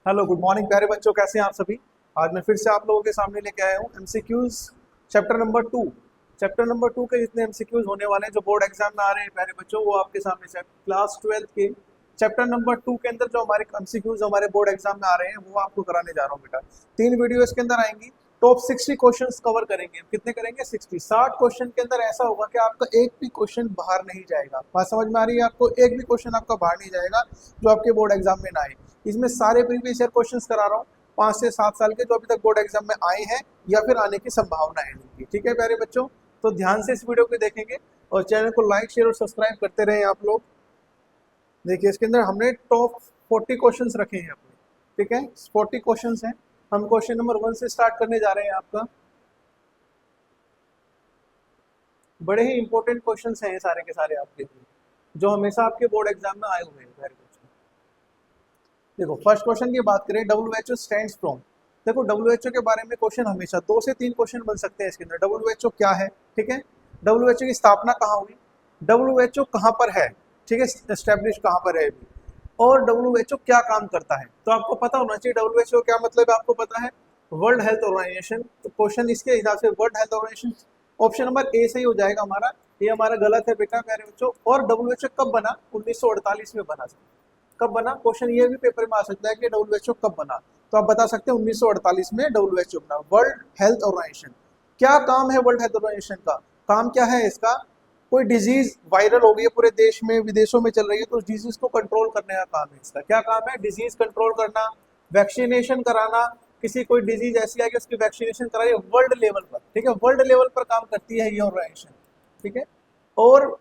Hello good morning प्यारे बच्चों, कैसे हैं आप सभी। आज मैं फिर से आप लोगों के सामने लेके आया हूँ एमसीक्यूज चैप्टर नंबर 2 के जितने एमसीक्यूज होने वाले हैं जो बोर्ड एग्जाम में आ रहे हैं प्यारे बच्चों, वो आपके सामने से क्लास 12th के चैप्टर नंबर 2 के अंदर जो हमारे एमसीक्यूज हमारे बोर्ड एग्जाम में आ रहे हैं वो आपको कराने जा रहा हूँ बेटा। 3 वीडियो इसके अंदर आएंगी। टॉप 60 क्वेश्चंस कवर करेंगे। कितने करेंगे? 60 क्वेश्चन के अंदर ऐसा होगा कि आपका एक भी क्वेश्चन बाहर नहीं जाएगा। बात समझ में आ रही है आपको? एक भी क्वेश्चन आपका बाहर नहीं जाएगा जो आपके बोर्ड एग्जाम में ना आए। इसमें सारे प्रीवियस ईयर क्वेश्चंस करा रहा हूँ 5 से 7 साल के जो अभी तक बोर्ड एग्जाम में आए हैं या फिर आने की संभावना है इनकी। ठीक है प्यारे बच्चों, तो ध्यान से इस वीडियो को देखेंगे और चैनल को लाइक शेयर और सब्सक्राइब करते रहे आप लोग। देखिए इसके अंदर हमने टॉप 40 क्वेश्चंस रखे हैं अपने। ठीक है, 40 क्वेश्चंस हैं। हम क्वेश्चन नंबर 1 से स्टार्ट करने जा रहे हैं। आपका बड़े ही इंपॉर्टेंट क्वेश्चंस हैं सारे के सारे आपके लिए, जो हमेशा आपके बोर्ड एग्जाम में आए हुए हैं प्यारे बच्चों। देखो फर्स्ट क्वेश्चन की बात करें, WHO स्टैंड्स फ्रॉम। देखो WHO के बारे में क्वेश्चन हमेशा 2 से 3 क्वेश्चन बन सकते हैं इसके अंदर। WHO क्या है? ठीक है, WHO की स्थापना कहाँ हुई, WHO कहाँ पर है, ठीक है, एस्टेब्लिश कहाँ पर है, और WHO क्या काम करता है। तो आपको पता होना चाहिए WHO क्या मतलब है, आपको पता है वर्ल्ड हेल्थ ऑर्गेनाइजेशन। तो क्वेश्चन इसके हिसाब से World Health Organization option number A सही हो जाएगा हमारा। ये हमारा गलत है बेटा प्यारे बच्चों। और WHO कब बना? 1948 में बना। कब बना? क्वेश्चन ये भी पेपर में आ सकता है कि WHO कब बना, तो आप बता सकते हैं 1948 में WHO बना। वर्ल्ड हेल्थ ऑर्गेनाइजेशन क्या काम है? वर्ल्ड हेल्थ ऑर्गेनाइजेशन का काम क्या है? इसका कोई डिजीज वायरल हो गई है पूरे देश में विदेशों में चल रही है, तो उस डिजीज को कंट्रोल करने का काम है इसका। क्या काम है? डिजीज कंट्रोल करना, वैक्सीनेशन कराना। किसी कोई डिजीज ऐसी है कि उसकी वैक्सीनेशन कराई वर्ल्ड लेवल पर। ठीक है, वर्ल्ड लेवल पर काम करती है ये ऑर्गेनाइजेशन। ठीक है, और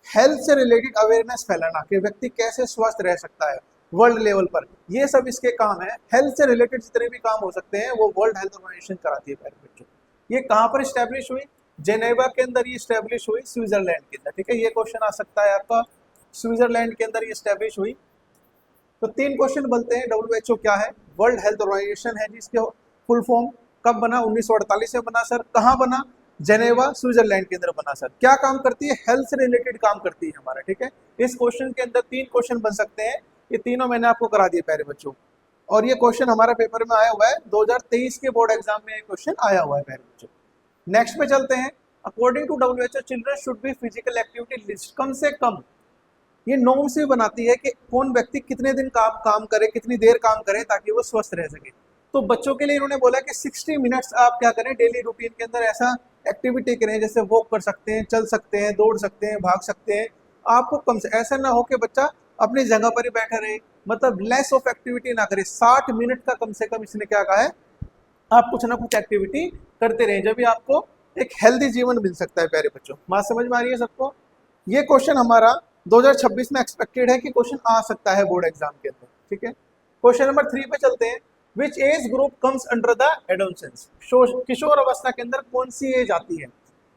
हेल्थ से रिलेटेड अवेयरनेस फैलाना कि व्यक्ति कैसे स्वस्थ रह सकता है वर्ल्ड लेवल पर, ये सब इसके काम है। हेल्थ से रिलेटेड जितने भी काम हो सकते हैं वो वर्ल्ड हेल्थ ऑर्गेनाइजेशन कराती है प्यारे बच्चों। ये कहाँ पर स्टैब्लिश हुई? जेनेवा के अंदर ये स्टैब्लिश हुई, स्विट्जरलैंड के अंदर। ठीक है, ये क्वेश्चन आ सकता है आपका, स्विट्जरलैंड के अंदर ये स्टैब्लिश हुई। तो 3 क्वेश्चन बनते हैं। WHO क्या है? वर्ल्ड हेल्थ ऑर्गेनाइजेशन है जिसके फुल फॉर्म। कब बना? 1948 में बना सर। कहाँ बना? जेनेवा स्विट्जरलैंड के अंदर बना सर। क्या काम करती है? हेल्थ से रिलेटेड काम करती है हमारा। ठीक है, इस क्वेश्चन के अंदर 3 क्वेश्चन बन सकते हैं। ये तीनों मैंने आपको करा दिए प्यारे बच्चों, और ये क्वेश्चन हमारा पेपर में आया हुआ है 2023 के बोर्ड एग्जाम में ये क्वेश्चन आया हुआ है प्यारे बच्चों। नेक्स्ट पे चलते हैं। According to WHO children should be physical activity list. कम से कम ये नॉर्म्स भी बनाती है कि कौन व्यक्ति कितने दिन काम करे, कितनी देर काम करे ताकि वो स्वस्थ रह सके। तो बच्चों के लिए इन्होंने बोला कि 60 मिनट्स आप क्या करें डेली रूटीन के अंदर ऐसा एक्टिविटी करें, जैसे वॉक कर सकते हैं, चल सकते हैं, दौड़ सकते हैं, भाग सकते हैं। आपको कम से ऐसा ना हो कि बच्चा अपनी जगह पर ही बैठा रहे, मतलब लेस ऑफ एक्टिविटी ना करे। 60 मिनट का कम से कम इसने क्या कहा है, आप कुछ ना कुछ एक्टिविटी करते रहें, जब भी आपको एक हेल्दी जीवन मिल सकता है प्यारे बच्चों। बात समझ में आ रही है सबको? ये क्वेश्चन हमारा 2026 में एक्सपेक्टेड है कि क्वेश्चन आ सकता है बोर्ड एग्जाम के अंदर। ठीक है, क्वेश्चन नंबर 3 पे चलते हैं। Which age group comes under the adolescence. किशोर अवस्था के अंदर कौन सी एज आती है?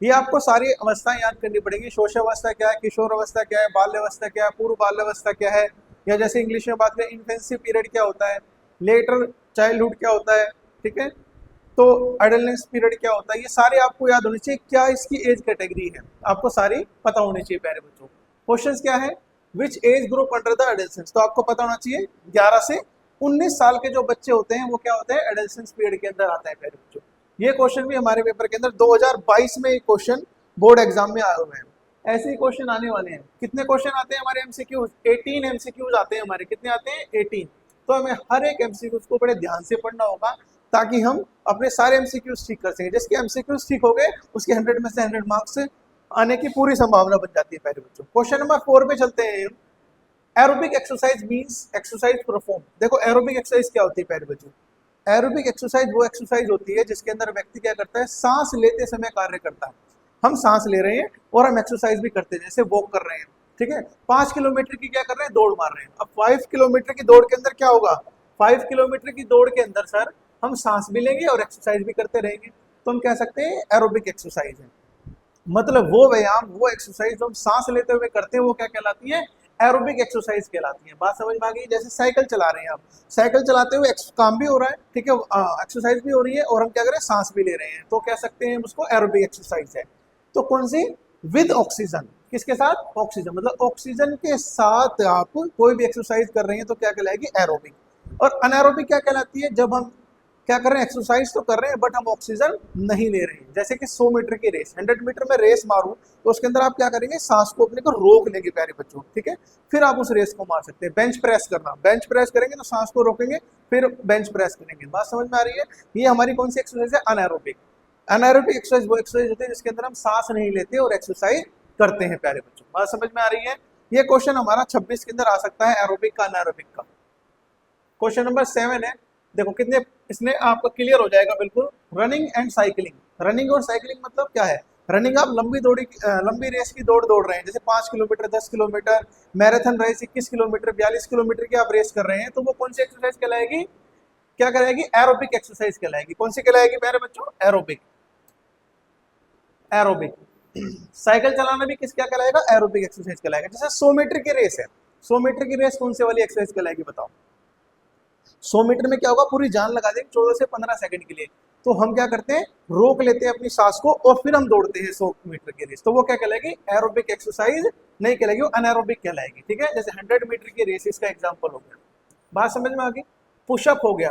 ये आपको सारी अवस्थाएं याद करनी पड़ेगी। शोषावस्था क्या है, किशोर अवस्था क्या है, बाल्यावस्था क्या है, पूर्व बाल्यावस्था क्या है, या जैसे इंग्लिश में बात करें इन्फेंसी पीरियड क्या होता है, लेटर चाइल्डहुड क्या होता है। ठीक है, तो एडोलेंस पीरियड क्या होता है, ये सारे आपको याद होने चाहिए। क्या इसकी एज कैटेगरी है, आपको सारी पता होनी चाहिए प्यारे बच्चों। क्वेश्चन क्या है? Which age group under the adolescence, तो आपको पता होना चाहिए 11 से 19 साल के जो बच्चे होते हैं वो क्या होते हैं, एडोलेसेंस पीरियड के अंदर आता है प्यारे बच्चों। ये क्वेश्चन भी हमारे पेपर के अंदर 2022 में एक क्वेश्चन बोर्ड एग्जाम में आए हुए हैं। ऐसे ही क्वेश्चन आने वाले हैं। कितने क्वेश्चन आते हैं हमारे एमसीक्यूज? 18 एमसीक्यूज आते हैं हमारे। कितने आते हैं? 18। तो हमें हर एक एमसीक्यूज को बड़े ध्यान से पढ़ना होगा ताकि हम अपने सारे एमसीक्यूज ठीक कर सकें। जिसके एमसीक्यूज ठीक हो गए उसके 100 में से 100 मार्क्स आने की पूरी संभावना बन जाती है प्यारे बच्चों। क्वेश्चन नंबर 4 पे चलते हैं। Aerobic exercise means exercise perform. देखो एरोबिक एक्सरसाइज क्या होती है प्यारे बच्चों? एरोबिक एक्सरसाइज वो एक्सरसाइज होती है जिसके अंदर व्यक्ति क्या करता है, सांस लेते समय कार्य करता है। हम सांस ले रहे हैं और हम एक्सरसाइज भी करते हैं, जैसे वॉक कर रहे हैं। ठीक है, 5 किलोमीटर की क्या कर रहे हैं, दौड़ मार रहे हैं। अब 5 किलोमीटर की दौड़ के अंदर क्या होगा, 5 किलोमीटर की दौड़ के अंदर सर हम सांस भी लेंगे और एक्सरसाइज भी करते रहेंगे, तो हम कह सकते हैं एरोबिक एक्सरसाइज है। मतलब वो व्यायाम, वो एक्सरसाइज जो हम सांस लेते हुए करते हैं वो क्या कहलाती है, एरोबिक एक्सरसाइज कहलाती है। बात समझ में आ गई? जैसे साइकिल चला रहे हैं आप, साइकिल चलाते हुए काम भी हो रहा है, ठीक है, एक्सरसाइज भी हो रही है और हम क्या करें, सांस भी ले रहे हैं, तो कह सकते हैं उसको एरोबिक एक्सरसाइज है। तो कौन सी? With oxygen. किसके साथ? ऑक्सीजन। मतलब ऑक्सीजन के साथ आप कोई भी एक्सरसाइज कर रहे हैं तो क्या कहलाएगी, एरोबिक। और अनारोबिक क्या कहलाती है, जब हम क्या कर रहे हैं, एक्सरसाइज तो कर रहे हैं बट हम ऑक्सीजन नहीं ले रहे हैं। जैसे कि 100 मीटर की रेस, 100 मीटर में रेस मारूं तो उसके अंदर आप क्या करेंगे, सांस को अपने को रोक लेंगे प्यारे बच्चों, ठीक है, फिर आप उस रेस को मार सकते हैं। बेंच प्रेस करना, बेंच प्रेस करेंगे तो सांस को रोकेंगे, फिर बेंच प्रेस करेंगे। बात समझ में आ रही है? ये हमारी कौन सी एक्सरसाइज है, अनारोबिक। अनारोबिक एक्सरसाइज वो एक्सरसाइज होती है जिसके अंदर हम सांस नहीं लेते और एक्सरसाइज करते हैं प्यारे बच्चों। बात समझ में आ रही है? ये क्वेश्चन हमारा 26 के अंदर आ सकता है, एरोबिक का अनारोबिक का। क्वेश्चन नंबर 7 है, देखो कितने इसमें आपको क्लियर हो जाएगा बिल्कुल। रनिंग एंड साइकिलिंग, रनिंग और साइकिलिंग मतलब क्या है? रनिंग आप लंबी रेस की दौड़ रहे हैं, जैसे 5 kilometre, 10 kilometre, marathon race 21 kilometre, 42 kilometre की आप रेस कर रहे हैं, तो वो कौन सी एक्सरसाइज कहलाएगी, क्या कहलाएगी, एरोबिक एक्सरसाइज कहलाएगी। कौन सी कहलाएगी प्यारे बच्चों, एरोबिक। एरोबिक। साइकिल चलाना भी किस क्या कहलाएगा, एरोबिक एक्सरसाइज कहलाएगा। जैसे 100 मीटर की रेस है, 100 मीटर की रेस कौन से वाली एक्सरसाइज कहलाएगी बताओ? 100 मीटर में क्या होगा, पूरी जान लगा देंगे 14 से 15 सेकंड के लिए, तो हम क्या करते हैं, रोक लेते हैं अपनी सांस को और फिर हम दौड़ते हैं 100 मीटर की रेस, तो वो क्या कहलाएगी, एरोबिक एक्सरसाइज नहीं कहलाएगी, वो अनारोबिक कहलाएगी। ठीक है, जैसे 100 मीटर की रेस इसका एग्जाम्पल हो गया। बात समझ में आ गई? पुशअप हो गया,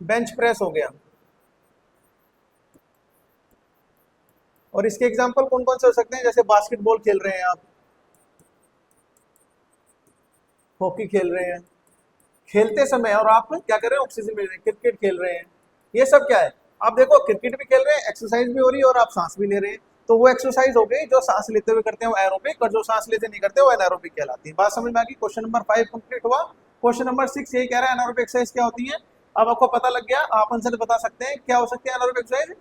बेंच प्रेस हो गया, और इसके एग्जाम्पल कौन कौन से हो सकते हैं, जैसे बास्केटबॉल खेल रहे हैं आप, हॉकी खेल रहे हैं, खेलते समय और आप क्या कर रहे हैं, ऑक्सीजन ले रहे हैं, क्रिकेट खेल रहे हैं, ये सब क्या है, आप देखो क्रिकेट भी खेल रहे हैं, एक्सरसाइज भी हो रही है और आप सांस भी ले रहे हैं, तो वो एक्सरसाइज हो गई जो सांस लेते हुए करते हैं वो एरोबिक, और जो सांस लेते नहीं करते वो एनारोबिक कहलाती है। बात समझ में आ गई? क्वेश्चन नंबर 5 कंप्लीट हुआ। क्वेश्चन नंबर 6 यही कह रहा है एनारोबिक एक्सरसाइज क्या होती है। अब आपको पता लग गया, आप आंसर बता सकते हैं क्या हो सकती है anaerobic exercise,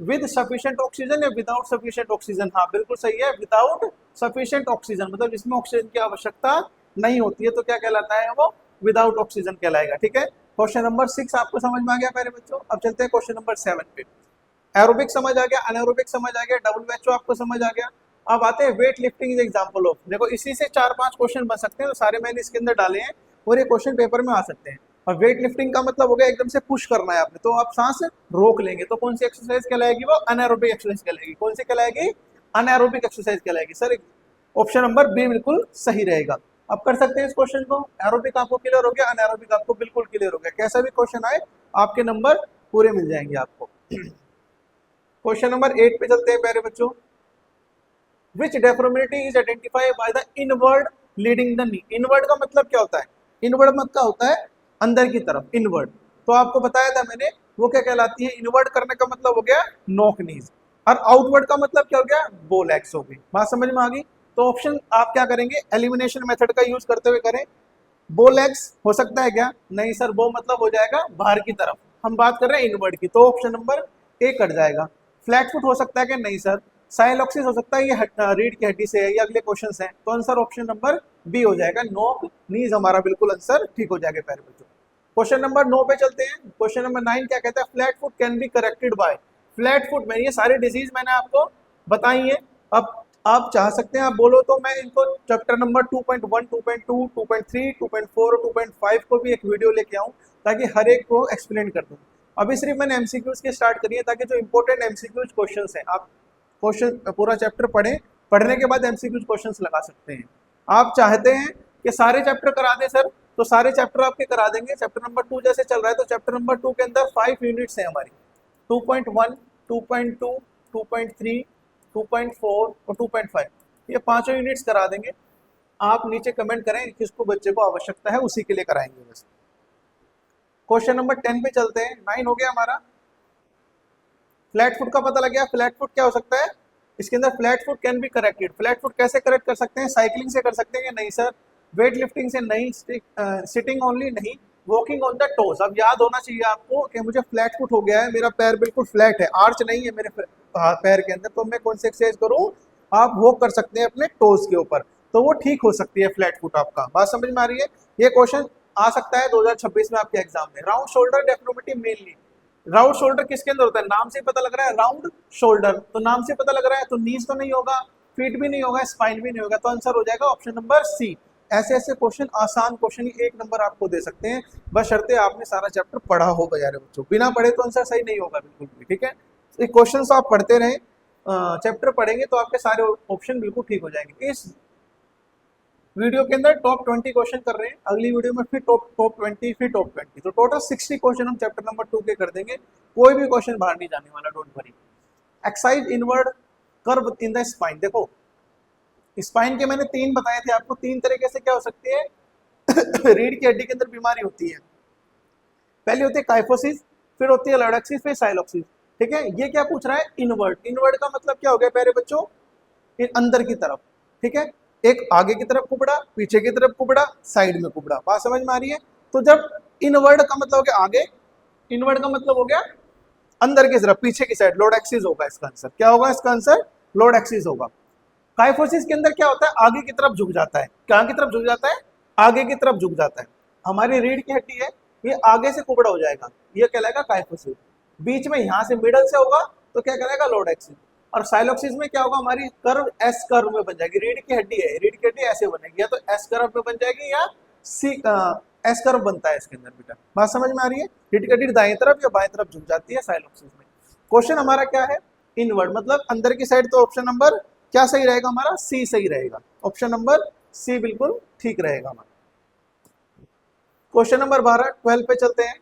with sufficient oxygen या विदाउट सफिशिएंट ऑक्सीजन। हाँ बिल्कुल सही है, विदाउट सफिशिएंट ऑक्सीजन, मतलब जिसमें ऑक्सीजन की आवश्यकता नहीं होती है, तो क्या कहलाता है वो, विदाउट ऑक्सीजन कहलाएगा। ठीक है, क्वेश्चन नंबर 6 आपको समझ में आ गया मेरे बच्चों। अब चलते हैं क्वेश्चन नंबर 7 पे। एरोबिक समझ आ गया, अनारोबिक समझ आ गया, WHO आपको समझ आ गया। अब आते हैं weight lifting is example of. देखो इसी से 4-5 क्वेश्चन बन सकते हैं, तो सारे मैंने इसके अंदर डाले हैं और ये क्वेश्चन पेपर में आ सकते हैं। और वेट लिफ्टिंग का मतलब हो गया एकदम से पुश करना है आपने, तो आप सांस रोक लेंगे, तो कौन सी एक्सरसाइज कहलाएगी, वो अनारोबिक एक्सरसाइज कहलाएगी। कौन सी कहलाएगी, अनारोबिक एक्सरसाइज कहलाएगी। सर ऑप्शन नंबर बी बिल्कुल सही रहेगा। अब कर सकते हैं इस क्वेश्चन को। एरोबिक आपको क्लियर हो गया, अनारोबिक आपको बिल्कुल क्लियर हो गया। कैसा भी क्वेश्चन आए आपके नंबर पूरे मिल जाएंगे आपको। क्वेश्चन नंबर 8 पे चलते हैं प्यारे बच्चों। Which deformity is identified by the inward leading the knee. Inward का मतलब क्या होता है, इनवर्ड मत का होता है अंदर की तरफ, इनवर्ड। तो आपको बताया था मैंने वो क्या कहलाती है, इनवर्ड करने का मतलब हो गया नॉक नीज, और आउटवर्ड का मतलब क्या हो गया, बो लेग्स हो गई। बात समझ में आ गई? तो ऑप्शन आप क्या करेंगे, एलिमिनेशन मेथड का यूज करते हुए करें। बो लेग्स हो सकता है क्या, नहीं सर, बो मतलब हो जाएगा बाहर की तरफ, हम बात कर रहे हैं इनवर्ड की, तो ऑप्शन नंबर ए कट जाएगा। फ्लैट फुट हो सकता है क्या, नहीं सर। साइलॉक्सिस हो सकता है, ये रीढ़ की हड्डी से है, ये अगले क्वेश्चन है, तो आंसर ऑप्शन नंबर बी हो जाएगा, नॉक नीज हमारा बिल्कुल आंसर ठीक हो जाएगा प्यारे बच्चों। क्वेश्चन नंबर 9 पे चलते हैं। क्वेश्चन नंबर 9 क्या कहता है, flat foot can be corrected bye. Flat foot में ये सारे डिजीज मैंने आपको बताई है। अब आप चाह सकते हैं, आप बोलो तो मैं इनको चैप्टर नंबर 2.1, 2.2, 2.3, 2.4 और 2.5 को भी एक वीडियो लेके आऊं, ताकि हर एक को एक्सप्लेन कर दूं। अभी सिर्फ मैंने एमसीक्यूज के स्टार्ट करी है, ताकि जो इंपॉर्टेंट एमसीक्यूज क्वेश्चंस हैं, आप क्वेश्चन पूरा चैप्टर पढ़ें, पढ़ने के बाद एमसीक्यूज क्वेश्चंस लगा सकते हैं। आप चाहते हैं कि सारे चैप्टर करा दें सर, तो सारे चैप्टर आपके करा देंगे। चैप्टर नंबर 2 जैसे चल रहा है, तो चैप्टर नंबर 2 के अंदर 5 यूनिट्स हैं हमारी, 2.1, 2.2, 2.3, 2.4 और 2.5, ये पांचों यूनिट्स करा देंगे। आप नीचे कमेंट करें किसको बच्चे को आवश्यकता है, उसी के लिए कराएंगे बस। क्वेश्चन नंबर 10 पे चलते हैं। 9 हो गया हमारा, फ्लैट फुट का पता लग गया। फ्लैट फुट क्या हो सकता है, इसके अंदर flat foot can be corrected. Flat foot कैसे करेक्ट कर सकते हैं, साइकिलिंग से कर सकते हैं, नहीं सर। वेट लिफ्टिंग से नहीं, सिटिंग ओनली नहीं, वॉकिंग ऑन द टोज। अब याद होना चाहिए आपको कि मुझे फ्लैट फुट हो गया है, मेरा पैर बिल्कुल फ्लैट है, आर्च नहीं है मेरे पैर के अंदर, तो मैं कौन सी एक्सरसाइज करूँ, आप वॉक कर सकते हैं अपने टोज के ऊपर, तो वो ठीक हो सकती है फ्लैट फुट आपका। बात समझ में आ रही है? ये क्वेश्चन आ सकता है 2026 में आपके एग्जाम में। Round shoulder definitely mainly, round shoulder किसके अंदर होता है, नाम से पता लग रहा है राउंड शोल्डर, तो नाम से पता लग रहा है, तो नीज तो नहीं होगा, फीट भी नहीं होगा, स्पाइन भी नहीं होगा, तो आंसर हो जाएगा ऑप्शन नंबर सी। ऐसे ऐसे क्वेश्चन, आसान क्वेश्चन ही 1 नंबर आपको दे सकते हैं, बस शर्ते आपने सारा चैप्टर पढ़ा हो प्यारे बच्चों। बिना पढ़े तो आंसर सही नहीं होगा बिल्कुल भी। ठीक है, तो क्वेश्चन आप पढ़ते रहें, चैप्टर पढ़ेंगे तो आपके सारे ऑप्शन बिल्कुल ठीक हो जाएंगे। इस वीडियो के अंदर टॉप 20 क्वेश्चन कर रहे हैं, अगली वीडियो में फिर टॉप टॉप 20, फिर टॉप 20, तो टोटल 60 क्वेश्चन हम चैप्टर नंबर 2 के कर देंगे। कोई भी क्वेश्चन बाहर नहीं जाने वाला, don't worry. Exercise inward curve in the spine. देखो स्पाइन के मैंने 3 बताए थे आपको, 3 तरीके से क्या हो सकती है रीढ़ की हड्डी के अंदर बीमारी होती है। पहली होती है काइफोसिस, फिर होती है लॉर्डक्सिस, फिर साइलोक्सिस। ठीक है, ये क्या पूछ रहा है, इनवर्ड। इनवर्ड का मतलब क्या हो गया प्यारे बच्चों, अंदर की तरफ। ठीक है, एक आगे की तरफ कुबड़ा, पीछे की तरफ कुबड़ा, साइड में कुबड़ा। बात समझ में आ रही है? तो जब इनवर्ड का मतलब हो गया आगे, इनवर्ड का मतलब हो गया अंदर की तरफ, पीछे की साइड, लोड एक्सिस होगा इसका आंसर। क्या होगा इसका आंसर? लोड एक्सिस होगा। काइफोसिस के अंदर क्या होता है, आगे की तरफ झुक जाता है। कहां की तरफ झुक जाता है? आगे की तरफ झुक जाता है। हमारी रीढ़ की हड्डी है, ये आगे से कुबड़ा हो जाएगा, ये कहलाएगा काइफोसिस। बीच में यहां से मिडल से होगा तो क्या कहलाएगा? Load axis. और साइलोक्सिस में क्या होगा, हमारी कर्व एस कर्व में बन जाएगी। रीढ़ की हड्डी है, रीढ़ की हड्डी ऐसे बनेगी, या तो एस कर्व में बन जाएगी या सी एस कर्व बनता है इसके अंदर। बेटा बात समझ में आ रही है? रीढ़ की हड्डी दाएं तरफ या बाएं तरफ झुक जाती है साइलोक्सिस में। क्वेश्चन हमारा क्या है, इनवर्ड मतलब अंदर की साइड। तो ऑप्शन नंबर क्या सही रहेगा हमारा? सी सही रहेगा। ऑप्शन नंबर सी बिल्कुल ठीक रहेगा हमारा। क्वेश्चन नंबर 12 पे चलते हैं।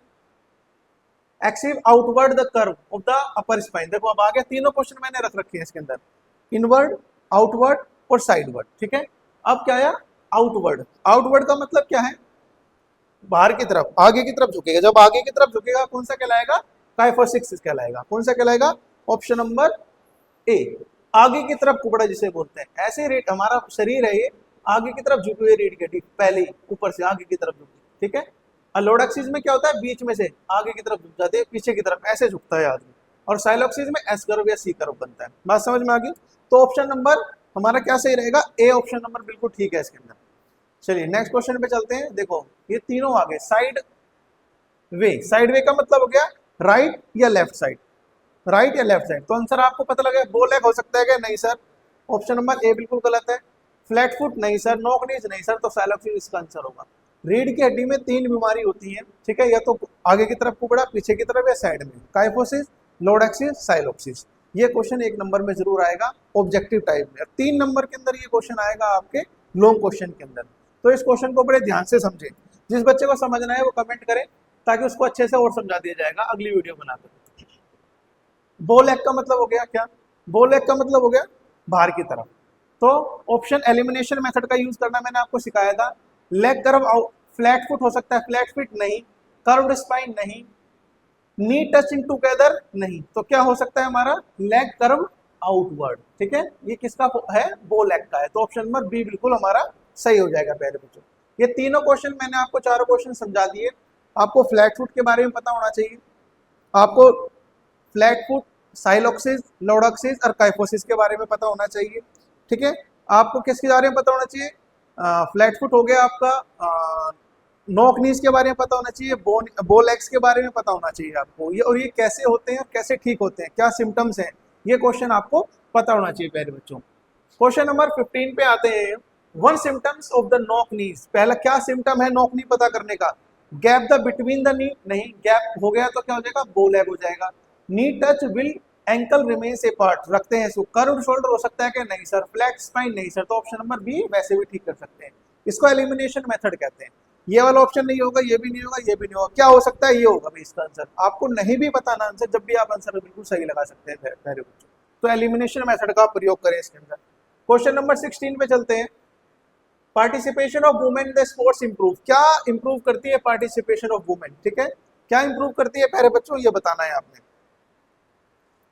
Excessive outward the curve of the upper spine. देखो अब आ गया, तीनों क्वेश्चन मैंने रख रखे हैं इसके अंदर, इनवर्ड, आउटवर्ड और साइडवर्ड। ठीक है, अब क्या आया? आउटवर्ड। आउटवर्ड का मतलब क्या है? बाहर की तरफ, आगे की तरफ झुकेगा। जब आगे की तरफ झुकेगा कौन सा कहलाएगा? काइफोसिस कहलाएगा। कौन सा कहलाएगा? ऑप्शन नंबर ए, आगे की तरफ कुबड़ा जिसे बोलते हैं। ऐसे रेट हमारा शरीर है, ये आगे की तरफ झुकी हुई रीढ़ की हड्डी, पहले ही ऊपर से आगे की तरफ झुकी। ठीक है, लोड एक्सिस में क्या होता है, बीच में से आगे की तरफ झुक जाते हैं, पीछे की तरफ ऐसे झुकता है आदमी। और साइलोक्सिस में एस कर्व या सी कर्व बनता है। बात समझ में आ गई? तो ऑप्शन नंबर हमारा क्या सही रहेगा? ए ऑप्शन नंबर बिल्कुल ठीक है इसके अंदर। चलिए नेक्स्ट क्वेश्चन पे चलते हैं। देखो ये तीनों आ गए। साइड वे, साइड वे का मतलब हो गया राइट या लेफ्ट साइड, राइट या लेफ्ट साइड। तो आंसर आपको पता लगा, बो लेग हो सकता है क्या? नहीं सर, ऑप्शन नंबर ए बिल्कुल गलत है। फ्लैट फुट नहीं सर, नॉक नीज नहीं सर, तो साइलोक्सिस इसका आंसर होगा। रीढ़ की हड्डी में 3 बीमारी होती है। ठीक है, या तो आगे की तरफ कुबड़ा, पीछे की तरफ या साइड में। Kyphosis, lordosis, scoliosis. ये क्वेश्चन 1 नंबर में जरूर आएगा ऑब्जेक्टिव टाइप में। 3 नंबर के अंदर ये क्वेश्चन आएगा आपके लॉन्ग क्वेश्चन के अंदर। तो इस क्वेश्चन को बड़े ध्यान से समझें। जिस बच्चे को समझना है वो कमेंट करें, ताकि उसको अच्छे से और समझा दिया जाएगा अगली वीडियो बनाकर। बो लेग का मतलब हो गया क्या? बो लेग का मतलब हो गया बाहर की तरफ। तो ऑप्शन एलिमिनेशन मेथड का यूज करना मैंने आपको सिखाया था। लेग कर्व फ्लैट फुट हो सकता है, फ्लैट फिट नहीं। कर्व्ड स्पाइन नहीं। नी टच इन टूगेदर नहीं। तो क्या हो सकता है हमारा? Leg curve outward. ठीक है, ये किसका है? बो लेग का है। तो ऑप्शन नंबर बी बिल्कुल हमारा सही हो जाएगा प्यारे बच्चों। ये तीनों क्वेश्चन मैंने आपको, चारों क्वेश्चन समझा दिए। आपको फ्लैट फुट के बारे में पता होना चाहिए, आपको फ्लैट फुट, साइलोक्सिस, लोडोक्सिस और काइफोसिस के बारे में पता होना चाहिए। ठीक है, आपको किसके बारे में पता होना चाहिए? फ्लैट फुट हो गया आपका, नॉक नीज के बारे में पता होना चाहिए, बो लेग्स के बारे में पता होना चाहिए आपको। ये और ये कैसे होते हैं, कैसे ठीक होते हैं, क्या सिम्टम्स हैं, ये क्वेश्चन आपको पता होना चाहिए प्यारे बच्चों। क्वेश्चन नंबर 15 पे आते हैं। 1 सिम्टम्स ऑफ द नॉक नीज। पहला क्या सिम्टम है नॉक नी पता करने का? Gap the between the knee नहीं, गैप हो गया तो क्या हो जाएगा? बो लेग हो जाएगा। Knee touch while ankle remains apart, रखते हैं इसको। कर्व्ड शोल्डर हो सकता है क्या? नहीं सर। फ्लैट स्पाइन नहीं सर। तो ऑप्शन नंबर बी वैसे भी ठीक कर सकते हैं। इसको एलिमिनेशन मेथड कहते हैं। ये वाला ऑप्शन नहीं होगा, ये भी नहीं होगा, ये भी नहीं होगा। क्या हो सकता है? ये होगा भाई इसका आंसर। आपको नहीं भी बताना आंसर, जब भी आप आंसर बिल्कुल सही लगा सकते हैं पहले बच्चों। तो एलिमिनेशन मेथड का प्रयोग करें इसके अंदर। क्वेश्चन नंबर 16 पे चलते हैं। Participation of women in the sports improve. क्या इंप्रूव करती है पार्टिसिपेशन ऑफ वुमेन? ठीक है, क्या इंप्रूव करती है प्यारे बच्चों, ये बताना है आपने।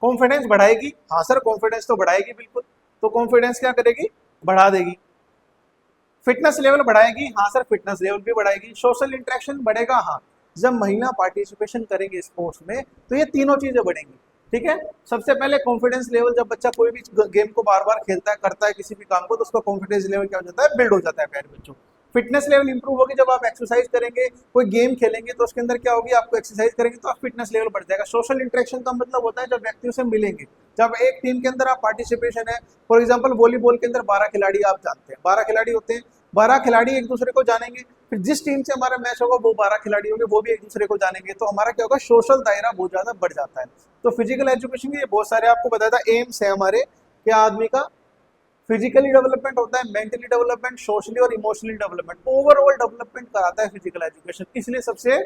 कॉन्फिडेंस बढ़ाएगी, हाँ सर कॉन्फिडेंस तो बढ़ाएगी बिल्कुल। तो कॉन्फिडेंस क्या करेगी? बढ़ा देगी। फिटनेस लेवल बढ़ाएगी, हाँ सर फिटनेस लेवल भी बढ़ाएगी। सोशल इंटरेक्शन बढ़ेगा, हाँ जब महिला पार्टिसिपेशन करेंगे स्पोर्ट्स में तो ये तीनों चीजें बढ़ेंगी। ठीक है, सबसे पहले कॉन्फिडेंस लेवल, जब बच्चा कोई भी गेम को बार बार खेलता है, करता है किसी भी काम को, तो उसका कॉन्फिडेंस लेवल क्या हो जाता है? बिल्ड हो जाता है प्यारे बच्चों। फिटनेस लेवल इंप्रूव होगी जब आप एक्सरसाइज करेंगे, कोई गेम खेलेंगे तो उसके अंदर क्या होगी? आपको एक्सरसाइज करेंगे तो आप फिटनेस लेवल बढ़ जाएगा। सोशल इंटरेक्शन का मतलब होता है जब व्यक्तियों से मिलेंगे, जब एक टीम के अंदर आप पार्टिसिपेशन है। फॉर एग्जाम्पल वॉलीबॉल के अंदर 12 खिलाड़ी आप जानते हैं, 12 खिलाड़ी होते हैं। 12 खिलाड़ी एक दूसरे को जानेंगे, फिर जिस टीम से हमारा मैच होगा वो 12 खिलाड़ी होंगे, वो भी एक दूसरे को जानेंगे। तो हमारा क्या होगा? सोशल दायरा बहुत ज्यादा बढ़ जाता है। तो फिजिकल एजुकेशन के बहुत सारे आपको बताया था एम्स है हमारे, क्या आदमी का? फिजिकली डेवलपमेंट होता है, मेंटली डेवलपमेंट, सोशली और इमोशनली डेवलपमेंट, ओवरऑल डेवलपमेंट कराता है फिजिकल एजुकेशन, इसलिए सबसे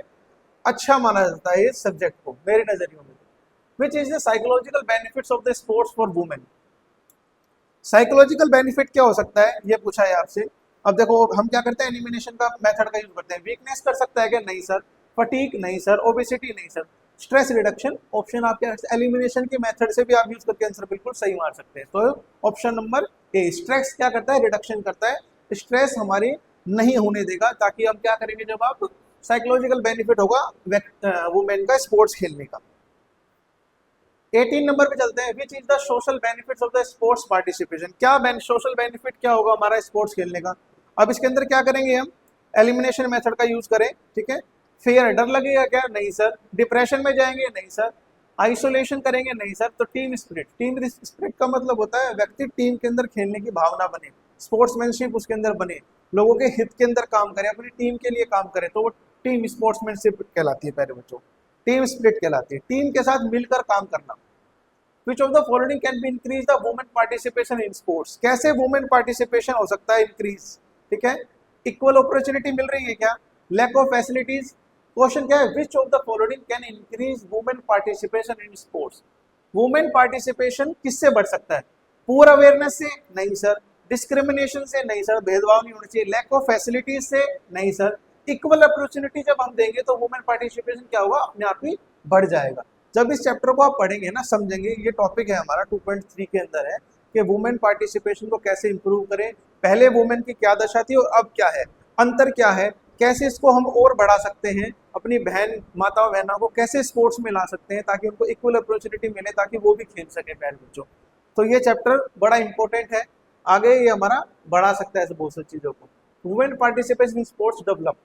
अच्छा माना जाता है इस सब्जेक्ट को मेरे नजरियों में। Which is the psychological benefits of the sports for women. Psychological benefit क्या हो सकता है ये पूछा है आपसे। अब देखो हम क्या करते हैं, एलिमिनेशन का मेथड का यूज करते हैं। वीकनेस कर सकता है क्या, नहीं सर। फटीक, नहीं सर। ओबेसिटी, नहीं सर। स्ट्रेस रिडक्शन, ऑप्शन आपके एलिमिनेशन के मेथड से भी आप यूज करके आंसर बिल्कुल सही मार सकते हैं। तो ऑप्शन नंबर ए, स्ट्रेस क्या करता है, रिडक्शन करता है, स्ट्रेस हमारी नहीं होने देगा, ताकि हम क्या करेंगे जब आप साइकोलॉजिकल बेनिफिट होगा वुमेन का स्पोर्ट्स खेलने का। 18 नंबर पे चलते हैं। Which is the social benefits of the sports participation. क्या सोशल बेनिफिट क्या होगा हमारा स्पोर्ट्स खेलने का। अब इसके अंदर क्या करेंगे हम, एलिमिनेशन मेथड का यूज करें, ठीक है। फियर, डर लगेगा क्या, नहीं सर। डिप्रेशन में जाएंगे, नहीं सर। आइसोलेशन करेंगे, नहीं सर। तो टीम स्पिरिट, टीम स्पिरिट का मतलब होता है व्यक्ति टीम के अंदर खेलने की भावना बने, स्पोर्ट्समैनशिप उसके अंदर बने, लोगों के हित के अंदर काम करे, अपनी टीम के लिए काम करे, तो वो टीम स्पोर्ट्समैनशिप कहलाती है प्यारे बच्चों, टीम स्पिरिट कहलाती है, टीम के साथ मिलकर काम करना। Which of the following can be increase the women participation in sports। कैसे वुमेन पार्टिसिपेशन हो सकता है इंक्रीज, ठीक है। इक्वल अपॉर्चुनिटी मिल रही है क्या, लैक ऑफ फैसिलिटीज। क्वेश्चन क्या है, which of the following can increase women participation in sports. Women participation किससे बढ़ सकता है, पुअर अवेयरनेस से, नहीं सर। डिस्क्रिमिनेशन से, नहीं सर, भेदभाव नहीं होना चाहिए। लैक ऑफ फैसिलिटीज से, नहीं सर। इक्वल अपॉर्चुनिटी जब हम देंगे तो वुमेन पार्टिसिपेशन क्या होगा, अपने आप ही बढ़ जाएगा। जब इस चैप्टर को आप पढ़ेंगे ना, समझेंगे, ये टॉपिक है हमारा 2.3 के अंदर है कि वुमेन पार्टिसिपेशन को कैसे इंप्रूव करें, पहले वुमेन की क्या दशा थी और अब क्या है, अंतर क्या है, कैसे इसको हम और बढ़ा सकते हैं, अपनी बहन माता बहनों को कैसे स्पोर्ट्स में ला सकते हैं ताकि उनको इक्वल अपॉर्चुनिटी मिले, ताकि वो भी खेल सके प्यारे बच्चों। तो ये चैप्टर बड़ा इंपॉर्टेंट है, आगे ये हमारा बढ़ा सकता है बहुत सारी चीज़ों को। Women participation in sports develop.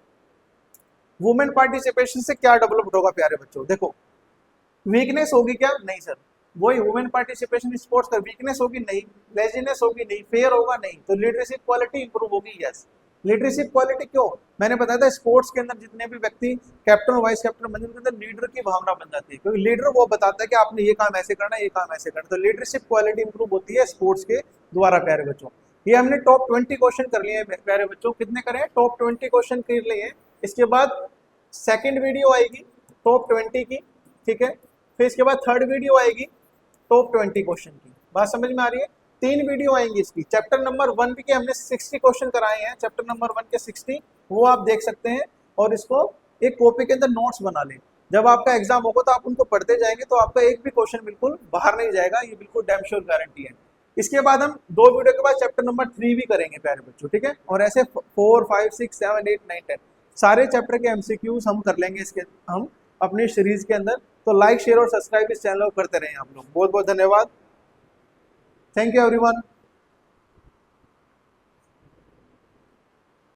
Women participation से क्या डेवलप होगा प्यारे बच्चों, देखो वीकनेस होगी क्या, नहीं सर। वही वुमेन पार्टिसिपेशन स्पोर्ट्स का वीकनेस होगी, नहीं। लेजीनेस होगी, नहीं। फेयर होगा, नहीं। तो लीडरशिप क्वालिटी इंप्रूव होगी, यस। लीडरशिप क्वालिटी क्यों, मैंने बताया था स्पोर्ट्स के अंदर जितने भी व्यक्ति कैप्टन वाइस कैप्टन बनते हैं उनके अंदर लीडर की भावना बन जाती है, क्योंकि लीडर वो बताता है कि आपने ये काम ऐसे करना है, ये काम ऐसे करना। तो लीडरशिप क्वालिटी इंप्रूव होती है स्पोर्ट्स के द्वारा प्यारे बच्चों। ये हमने टॉप 20 क्वेश्चन कर लिए हैं प्यारे बच्चों। कितने करें, टॉप 20 क्वेश्चन कर लिए हैं। इसके बाद सेकेंड वीडियो आएगी टॉप 20 की, ठीक है। फिर इसके बाद थर्ड वीडियो आएगी टॉप 20 क्वेश्चन की। बात समझ में आ रही है। 3 वीडियो आएंगी इसकी। चैप्टर नंबर 1 के हमने 60 क्वेश्चन कराए हैं, चैप्टर नंबर 1 के 60, वो आप देख सकते हैं। और इसको एक कॉपी के अंदर नोट्स बना लें, जब आपका एग्जाम होगा तो आप उनको पढ़ते जाएंगे तो आपका एक भी क्वेश्चन बिल्कुल बाहर नहीं जाएगा, ये बिल्कुल डैम श्योर गारंटी है। इसके बाद हम 2 वीडियो के बाद चैप्टर नंबर 3 भी करेंगे प्यारे बच्चों, ठीक है। और ऐसे 4, 5, 6, 7, 8, 9, 10 सारे चैप्टर के MCQs हम कर लेंगे इसके हम अपनी सीरीज के अंदर। तो लाइक शेयर और सब्सक्राइब इस चैनल को करते रहें आप लोग। बहुत बहुत धन्यवाद। Thank you everyone.